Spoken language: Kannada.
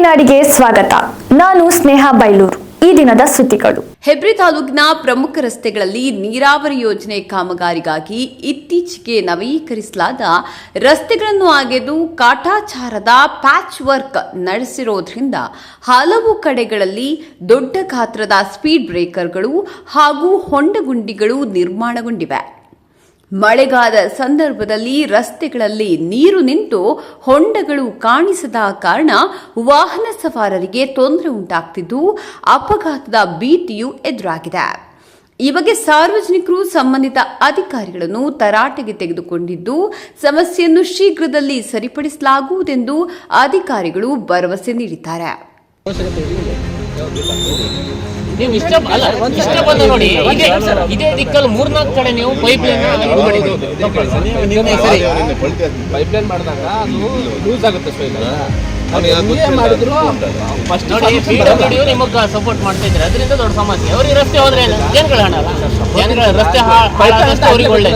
ಮಲೆನಾಡಿಗೆ ಸ್ವಾಗತ. ನಾನು ಸ್ನೇಹ ಬೈಲೂರು. ಈ ದಿನದ ಸುದ್ದಿಗಳು. ಹೆಬ್ರಿ ತಾಲೂಕಿನ ಪ್ರಮುಖ ರಸ್ತೆಗಳಲ್ಲಿ ನೀರಾವರಿ ಯೋಜನೆ ಕಾಮಗಾರಿಗಾಗಿ ಇತ್ತೀಚೆಗೆ ನವೀಕರಿಸಲಾದ ರಸ್ತೆಗಳನ್ನು ಅಗೆದು ಕಾಟಾಚಾರದ ಪ್ಯಾಚ್ ವರ್ಕ್ ನಡೆಸಿರೋದ್ರಿಂದ ಹಲವು ಕಡೆಗಳಲ್ಲಿ ದೊಡ್ಡ ಗಾತ್ರದ ಸ್ಪೀಡ್ ಬ್ರೇಕರ್ಗಳು ಹಾಗೂ ಹೊಂಡಗುಂಡಿಗಳು ನಿರ್ಮಾಣಗೊಂಡಿವೆ. ಮಳೆಗಾಲದ ಸಂದರ್ಭದಲ್ಲಿ ರಸ್ತೆಗಳಲ್ಲಿ ನೀರು ನಿಂತು ಹೊಂಡಗಳು ಕಾಣಿಸದ ಕಾರಣ ವಾಹನ ಸವಾರರಿಗೆ ತೊಂದರೆ ಉಂಟಾಗ್ತಿದ್ದು ಅಪಘಾತದ ಭೀತಿಯೂ ಎದುರಾಗಿದೆ. ಈ ಬಗ್ಗೆ ಸಾರ್ವಜನಿಕರು ಸಂಬಂಧಿತ ಅಧಿಕಾರಿಗಳನ್ನು ತರಾಟೆಗೆ ತೆಗೆದುಕೊಂಡಿದ್ದು ಸಮಸ್ಯೆಯನ್ನು ಶೀಘ್ರದಲ್ಲಿ ಸರಿಪಡಿಸಲಾಗುವುದೆಂದು ಅಧಿಕಾರಿಗಳು ಭರವಸೆ ನೀಡಿದ್ದಾರೆ. ನೀವು ಇಷ್ಟ ಬಂದ ನೋಡಿ, ಇದೇ ದಿಕ್ಕಲ್ಲಿ 3-4 ಕಡೆ ನೀವು ಪೈಪ್ಲೈನ್ ಮಾಡಿದಾಗ ಅದು ಲೂಸ್ ಆಗುತ್ತೆ. ನಿಮಗೆ ಸಪೋರ್ಟ್ ಮಾಡ್ತಾ ಇದ್ರೆ ಅದರಿಂದ ದೊಡ್ಡ ಸಮಸ್ಯೆ. ಅವ್ರಿಗೆ ರಸ್ತೆ ಹೋದ್ರೆ ಜನಗಳ ಹಣ, ಜನಗಳ ರಸ್ತೆ ಅವ್ರಿಗೆ ಒಳ್ಳೆ